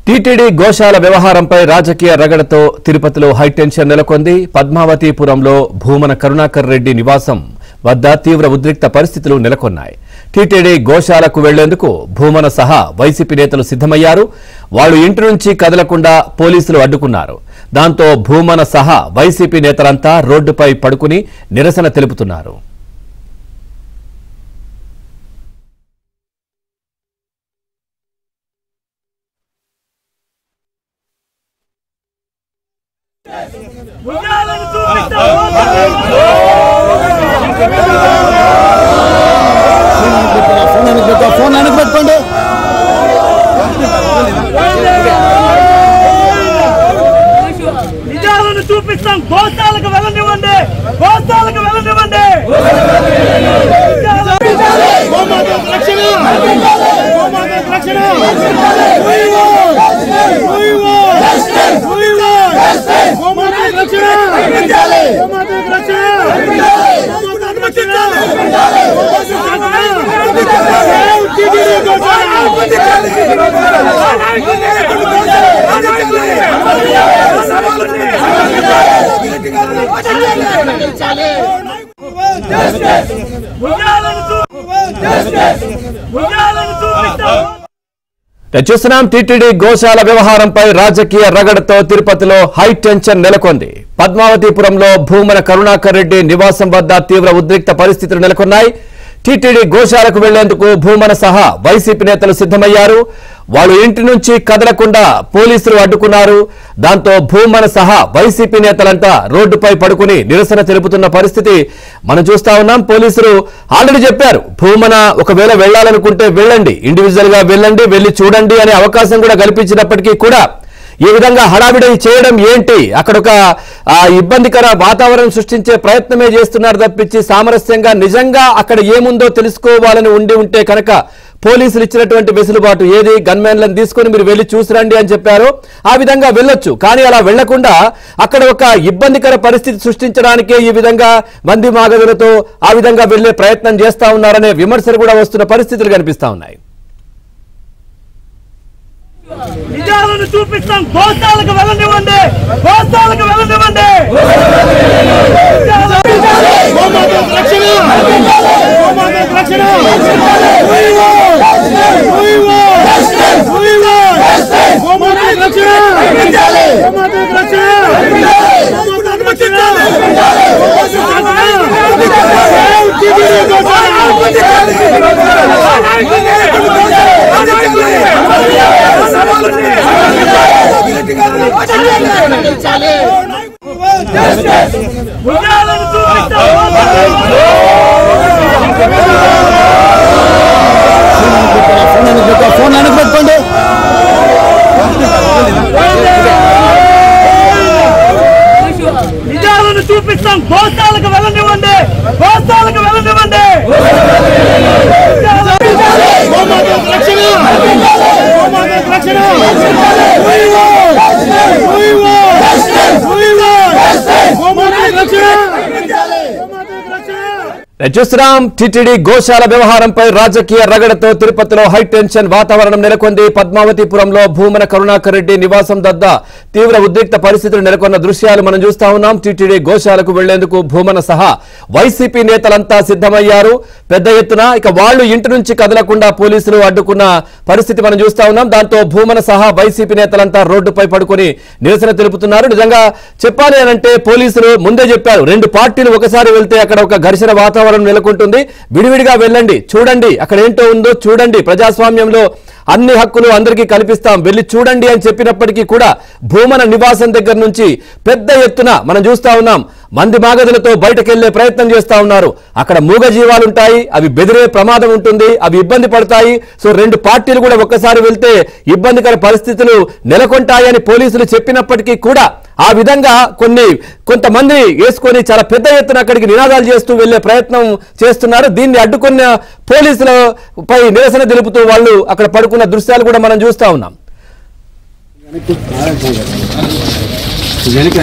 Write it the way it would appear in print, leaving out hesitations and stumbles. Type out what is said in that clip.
TTD గోశాల వ్యవహారంపై రాజకీయ రగడతో తిరుపతిలో హైటెన్షన్ నెలకొంది. పద్మావతిపురంలో భూమన కరుణాకర్ రెడ్డి నివాసం వద్ద తీవ్ర ఉద్రిక్త పరిస్థితులు నెలకొన్నాయి. టీటీడీ గోశాలకు వెళ్లేందుకు భూమన సహా వైసీపీ నేతలు సిద్ధమయ్యారు. వాళ్లు ఇంటి నుంచి కదలకుండా పోలీసులు అడ్డుకున్నారు. దాంతో భూమన సహా వైసీపీ నేతలంతా రోడ్డుపై పడుకుని నిరసన తెలుపుతున్నారు. నిజాలను చూపిస్తాం. గోశాలకు వెళ్ళనివ్వండి, గోశాలకు వెళ్ళనివ్వండి. చూస్తున్నాం. టీటీడీ గోశాల వ్యవహారంపై రాజకీయ రగడతో తిరుపతిలో హైటెన్షన్ నెలకొంది. పద్మావతిపురంలో భూమన కరుణాకర్ రెడ్డి నివాసం వద్ద తీవ్ర ఉద్రిక్త పరిస్థితులు నెలకొన్నాయి. టీటీడీ గోశాలకు వెళ్లేందుకు భూమన సహా వైసీపీ నేతలు సిద్ధమయ్యారు. వాళ్లు ఇంటి నుంచి కదలకుండా పోలీసులు అడ్డుకున్నారు. దాంతో భూమన సహా వైసీపీ నేతలంతా రోడ్డుపై పడుకుని నిరసన తెలుపుతున్న పరిస్థితి మనం చూస్తా ఉన్నాం. పోలీసులు ఆల్రెడీ చెప్పారు, భూమన ఒకవేళ వెళ్లాలనుకుంటే వెళ్ళండి, ఇండివిజువల్ గా వెళ్ళండి, వెళ్లి చూడండి అనే అవకాశం కూడా కల్పించినప్పటికీ కూడా ఈ విధంగా హడావిడి చేయడం ఏంటి, అక్కడ ఒక ఇబ్బందికర వాతావరణం సృష్టించే ప్రయత్నమే చేస్తున్నారు తప్పించి సామరస్యంగా నిజంగా అక్కడ ఏముందో తెలుసుకోవాలని ఉంటే కనుక పోలీసులు ఇచ్చినటువంటి వెసులుబాటు ఏది, గన్మెన్లను తీసుకుని మీరు వెళ్లి చూసిరండి అని చెప్పారు. ఆ విధంగా వెళ్ళొచ్చు. కానీ అలా వెళ్లకుండా అక్కడ ఒక ఇబ్బందికర పరిస్థితి సృష్టించడానికే ఈ విధంగా మంది మాగదులతో ఆ విధంగా వెళ్లే ప్రయత్నం చేస్తా ఉన్నారనే విమర్శలు కూడా వస్తున్న పరిస్థితులు కనిపిస్తా ఉన్నాయి. నిజాలను చూపిస్తాం. గోశాలకు వెళ్ళనివ్వండి, గోశాలకు వెళ్ళనివ్వండి. నిజాలను చూపిస్తాం. గోశాలకు వెళ్ళనివ్వండి, గోశాలకు వెళ్ళనివ్వండి. చూస్తున్నాం. టీటీడీ గోశాల వ్యవహారంపై రాజకీయ రగడతో తిరుపతిలో హైటెన్షన్ వాతావరణం నెలకొంది. పద్మావతిపురంలో భూమన కరుణాకర్ రెడ్డి నివాసం వద్ద తీవ్ర ఉద్రిక్త పరిస్థితులు నెలకొన్న దృశ్యాలు మనం చూస్తా ఉన్నాం. టీటీడీ గోశాలకు వెళ్లేందుకు భూమన సహా వైసీపీ నేతలంతా సిద్ధమయ్యారు పెద్ద ఎత్తున. ఇక వాళ్లు ఇంటి నుంచి కదలకుండా పోలీసులు అడ్డుకున్న పరిస్థితి మనం చూస్తా ఉన్నాం. దాంతో భూమన సహా వైసీపీ నేతలంతా రోడ్డుపై పడుకుని నిరసన తెలుపుతున్నారు. నిజంగా చెప్పాలి అనంటే పోలీసులు ముందే చెప్పారు, రెండు పార్టీలు ఒకసారి వెళ్తే అక్కడ ఒక ఘర్షణ వాతావరణం నెలకొంటుంది, విడివిడిగా వెళ్ళండి, చూడండి అక్కడ ఏంటో ఉందో చూడండి, ప్రజాస్వామ్యంలో అన్ని హక్కులు అందరికీ కల్పిస్తాం, వెళ్లి చూడండి అని చెప్పినప్పటికీ కూడా భూమన నివాసం దగ్గర నుంచి పెద్ద ఎత్తున మనం చూస్తా ఉన్నాం మంది మాగదులతో బయటకెళ్లే ప్రయత్నం చేస్తా ఉన్నారు. అక్కడ మూగ జీవాలుంటాయి, అవి బెదిరే ప్రమాదం ఉంటుంది, అవి ఇబ్బంది పడతాయి. సో రెండు పార్టీలు కూడా ఒక్కసారి వెళ్తే ఇబ్బందికర పరిస్థితులు నెలకొంటాయని పోలీసులు చెప్పినప్పటికీ కూడా ఆ విధంగా కొంతమంది వేసుకొని చాలా పెద్ద ఎత్తున అక్కడికి నినాదాలు చేస్తూ వెళ్లే ప్రయత్నం చేస్తున్నారు. దీన్ని అడ్డుకున్న పోలీసులపై నిరసన తెలుపుతూ వాళ్ళు అక్కడ పడుకున్న దృశ్యాలు కూడా మనం చూస్తా ఉన్నాం. వెనక